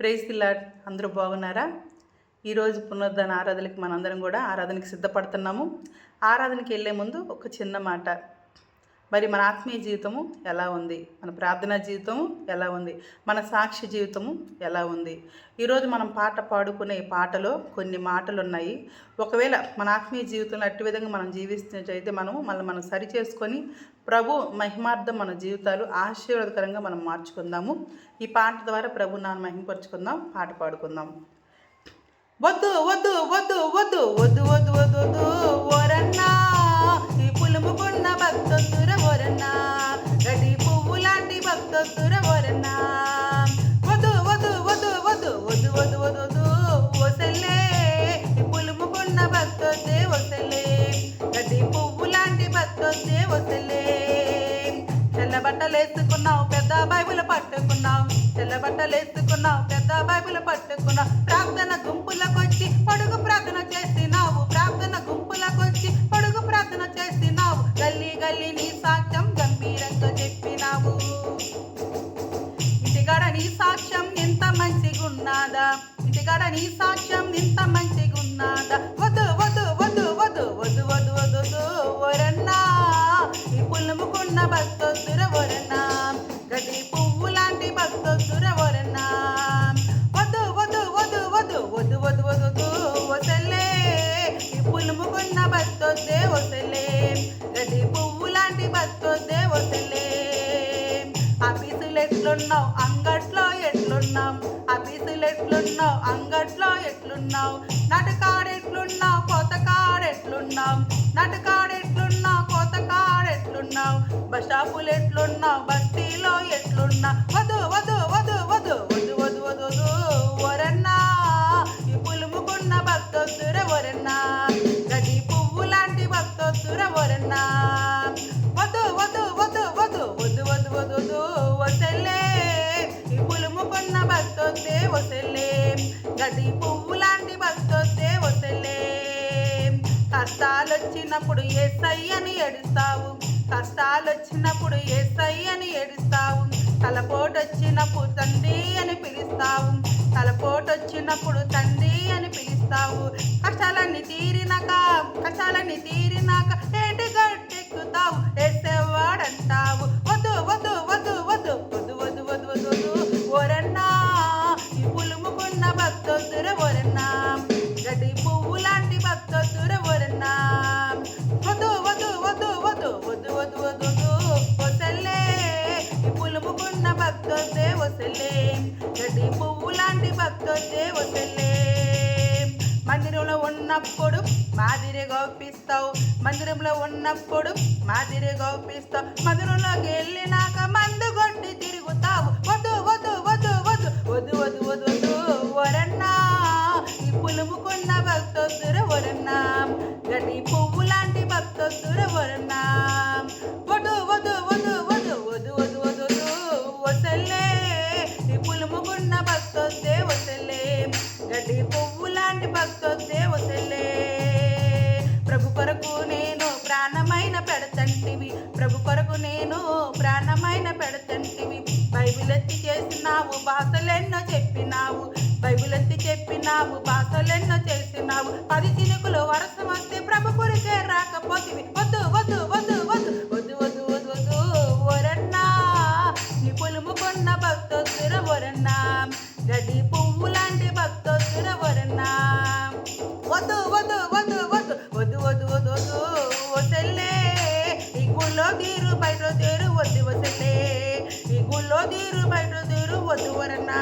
Praise the lord. అందరూ బాగున్నారా? ఈరోజు పునరుద్ధాన ఆరాధనకి మనందరం కూడా ఆరాధనకి సిద్ధపడుతున్నాము. ఆరాధనకి వెళ్ళే ముందు ఒక చిన్న మాట. మరి మన ఆత్మీయ జీవితము ఎలా ఉంది? మన ప్రార్థనా జీవితము ఎలా ఉంది? మన సాక్షి జీవితము ఎలా ఉంది? ఈరోజు మనం పాట పాడుకునే పాటలో కొన్ని మాటలు ఉన్నాయి. ఒకవేళ మన ఆత్మీయ జీవితంలో అట్టి విధంగా మనం జీవిస్తున్నట్టయితే మనం సరి చేసుకొని ప్రభు మహిమార్థం మన జీవితాలు ఆశీర్వాదకరంగా మనం మార్చుకుందాము. ఈ పాట ద్వారా ప్రభు నాన్న మహిమపరుచుకుందాం. పాట పాడుకుందాం. వద్దు వద్దు వద్దు వద్దు వద్దు వద్దు వద్దు వద్దు ఓరన్నా, ఈ పులుముకున్న భక్తొద్దుర ఓరన్నా, గడి పువ్వు లాంటి భక్తొద్దుర ఓరన్నా. వద్దు వద్దు వద్దు వద్దు వద్దు వద్దు వద్దు వద్దు ఓసెల్లే, ఈ పులుముకున్న భక్తొద్దే ఓసెల్లే, గడి పువ్వు లాంటి భక్తొద్దే ఓసెల్లే. తెల్ల బట్టలేసుకున్నావు, పెద్ద బైబిల్ పట్టుకున్నావు, తెల్ల బట్టలేసుకున్నావు, పెద్ద బైబిల్ పట్టుకున్నావు. ప్రార్థన గుంపులకొచ్చి పడుగు ప్రార్థన చేసినావు, ప్రార్థన గుంపులకొచ్చి పడుగు ప్రార్థన చేసినావు. గల్లీ గల్లీ నీ సాక్ష్యం గంభీరంగా చెప్పినావు. ఇంటికాడ నీ సాక్ష్యం ఎంత మంచిగున్నాదా, ఇంటికాడ నీ సాక్ష్యం ఎంత మంచిగున్నాదా. వద్దు వద్దు వద్దు వద్దు వద్దు వద్దు వద్దు వద్దు ఓరన్నా, ఈ పులుముకున్న భక్తొద్దుర ఓరన్నా, గది పువ్వు లాంటి భక్తొద్దుర ఓరన్నా. వద్దు వద్దు వద్దు వద్దు వద్దు వద్దు వద్దు ఓసెల్లే, ఈ పులుముకున్న భక్తొద్దే ఓసెల్లే, గది పువ్వు లాంటి భక్తొద్దే ఓసెల్లే. ఆఫీసులు ఎట్లున్నావు, అంగట్లో ఎట్లున్నావు, ఆఫీసులు ఎట్లున్నావు, అంగట్లో ఎట్లున్నావు. నాటకాడెట్లున్నావు, కోతకాడెట్లున్నావు, నాటకాడెట్లున్నావు, కోతకాడెట్లున్నావు. బస్ స్టాపులు ఎట్లున్నావు, బస్తీలో ఎట్లున్నావు. వద్దు వద్దు వద్దు వద్దు వద్దు వద్దు వద్దు వద్దు ఓరన్నా, ఈ పులుముకున్న భక్తొద్దుర ఓరన్నా, గది పువ్వు లాంటి భక్తొద్దుర ఓరన్నా. వద్దు వద్దు వద్దు వద్దు వద్దు వద్దు వద్దు వద్దు ఓసెల్లే, ఈ పులుముకున్న భక్తొద్దే ఓసెల్లే, గది పువ్వు లాంటి భక్తొద్దే ఓసెల్లే. కష్టాలు వచ్చినప్పుడు యేసయ్యని ఏడుస్తావు, కష్టాలు వచ్చినప్పుడు యేసయ్యని ఏడుస్తావు. తలపోటు వచ్చినప్పుడు తండ్రి అని పిలుస్తావు, తలపోటు వచ్చినప్పుడు తండ్రి అని పిలుస్తావు. కష్టాలన్నీ తీరినాక, కష్టాలన్నీ తీరినాక ఏంటి గట్టెక్కుతావు, వేసేవాడంటావు. వద్దు వద్దు వద్దు వద్దు వద్దు వద్దు వద్దు వద్దు వద్దు ఓరన్నా, ఈ పులుముకున్న భక్తొద్దుర ఓరన్నా, గడ్డి పువ్వు లాంటి భక్తొద్దుర ఓరన్నా. వద్దు వద్దు వద్దు వద్దు వద్దు వద్దు వద్దు వద్దు ఓసెల్లే, ఈ పులుముకున్న భక్తొద్దే ఓసెల్లే, గడ్డి పువ్వు లాంటి భక్తొద్దే ఓసెల్లే. మందిరంలో ఉన్నప్పుడు మాదిరి గౌపిస్తావు, మందిరంలో ఉన్నప్పుడు మాదిరి గౌపిస్తావు. మందిరంలోకి వెళ్ళినాక మందు కొట్టి తిరుగుతావు. వద్దు వద్దు వద్దు వద్దు వద్దు వద్దు వద్దు వద్దు ఓరన్నా, ఈ పులుముకున్న భక్తొద్దుర ఓరన్నా, గడ్డి పువ్వు లాంటి భక్తొద్దుర ఓరన్నా. వద్దు వద్దు వద్దు వద్దు వద్దు వద్దు వద్దు వద్దు ఓసెల్లే, ఈ పులుముకున్న భక్తొద్దే ఓసెల్లే, గడ్డి పువ్వు లాంటి భక్తొద్దే ఓసెల్లే. ప్రభు కొరకు నేను ప్రాణమైన పెడతంటివి, ప్రభు కొరకు నేను ప్రాణమైన పెడతంటివి. బైబిల్ ఎత్తి చేసినావు, భాషలెన్నో చెప్పినావు, బైబిల్ ఎత్తి చెప్పినావు, భాషలెన్నో చేసినావు. 10 చినుకులు వర్షం వస్తే ప్రభు కొరికే రాకపోతివి. వద్దు వద్దు వద్దు వద్దు వద్దు వద్దు వద్దు వద్దు ఓరన్నా, నీ పులుముకున్న భక్తొద్దుర ఓరన్నా, గడ్డి పువ్వు లాంటి భక్తొద్దుర ఓరన్నా. వద్దు వద్దు వద్దు వద్దు వద్దు వద్దు వద్దు వద్దు ఓసెల్లే, ఈ గుళ్ళో తీరు బయట తీరు వద్దు ఓసెల్లే, ఈ గుళ్ళో తీరు బయట తీరు వద్దు ఓరన్నా,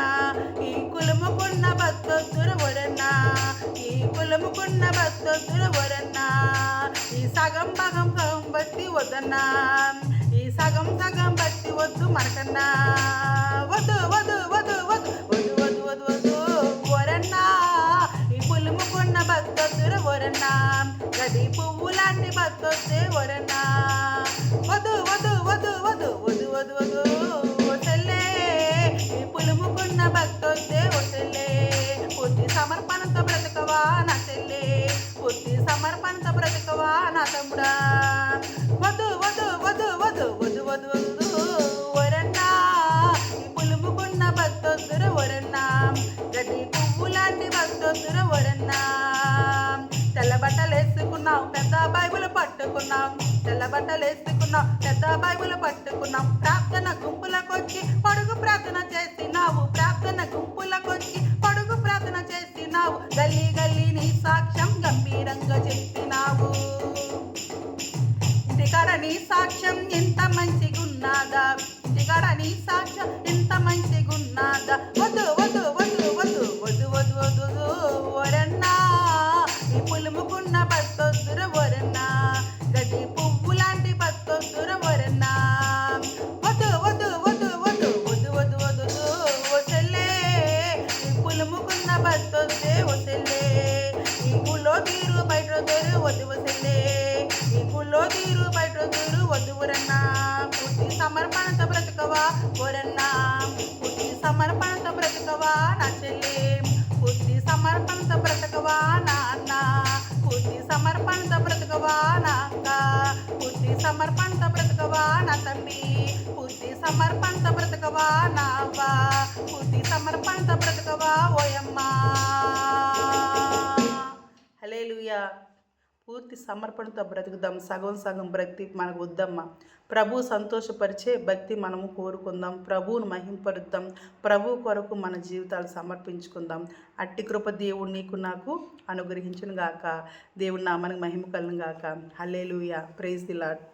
ఈ కులముకున్న భక్తొద్దుర ఓరన్నా, ఈ కులముకున్న భక్తొద్దుర ఓరన్నా. ఈ సగం భాగం సగం బట్టి వద్దన్నా, ఈ సగం సగం బట్టి వద్దు మనకన్నా. వద్దు వద్దు వద్దు వద్దు వద్దు వద్దు వద్దు వద్దు ఓరన్నా, ఈ పులుముకున్న భక్తొద్దుర ఓరన్నా, గది పువ్వు లాంటి భక్తొద్దే ఓరన్నా. వద్దు వద్దు వద్దు వద్దు వద్దు వద్దు వద్దు ఓసెల్లే, ఈ పులుముకున్న భక్తొద్దే ఓసెల్లే. పూర్తి సమర్పణతో బ్రతకవా నా చెల్లే, పూర్తి సమర్పణతో బ్రతకవా నా తమ్ముడా. వద్దు వద్దు వద్దు వద్దు వద్దు వద్దు వద్దు ఓరన్నా, ఈ పులుముకున్న భక్తొద్దుర ఓరన్నా, పెద్ద బైబిల్ పట్టుకున్నాం, తెల్ల బట్టలు వేసుకున్నాం, పెద్ద బైబిల్ పట్టుకున్నాం. ప్రార్థన గుంపులకొచ్చి పడుగు ప్రార్థన చేసినావు, ప్రార్థన గుంపులకొచ్చి పడుగు ప్రార్థన చేసినావు. గల్లీ గల్లీ నీ సాక్ష్యం గంభీరంగా చెప్పినావు. ఇంటికాడ నీ సాక్ష్యం ఎంత మంచిగున్నాదా, ఇంటికాడ నీ సాక్ష్యం ఎంత మంచిగున్నాదా. వద్దు వద్దు వద్దు వద్దు వద్దు వద్దు వద్దు వరన్నా, ఈ పులుముకున్న పత్తొద్దుర వరన్నా, గడ్డి పువ్వు లాంటి పత్తొద్దుర వరన్నా. వద్దు వద్దు వద్దు వద్దు వద్దు వద్దు వద్దు వసలే, ఈ పులుముకున్న పత్తొద్దే వసలే, ఈ పుల్లో తీరు బయట వద్దు వసలే, ఈ పుల్లో తీరు బయట వద్దు వరన్నా. పూర్తి సమర్పణత బ్రతకవా వరన్నా, పూర్తి సమర్పణత బ్రతకవా నా చెల్లి, పూర్తి సమర్పణత బ్రతకవా నా అన్న, పూర్తి సమర్పణత బ్రతకవా నా అక్క, పూర్తి సమర్పణత బ్రతకవా నా తమ్మి, పూర్తి సమర్పణత బ్రతకవా నా అవ్వ, పూర్తి సమర్పణత బ్రతకవా ఓయమ్మా. హల్లెలూయా. పూర్తి సమర్పణతో బ్రతుకుదాం. సగం సగం భక్తి మనకు వద్దమ్మా. ప్రభు సంతోషపరిచే భక్తి మనము కోరుకుందాం. ప్రభువును మహింపరుద్దాం. ప్రభు కొరకు మన జీవితాలు సమర్పించుకుందాం. అట్టి కృప దేవుడు నీకు నాకు అనుగ్రహించును గాక. దేవుడి నామానికి మహిమ కలుగును గాక. హల్లెలూయా. Praise the lord.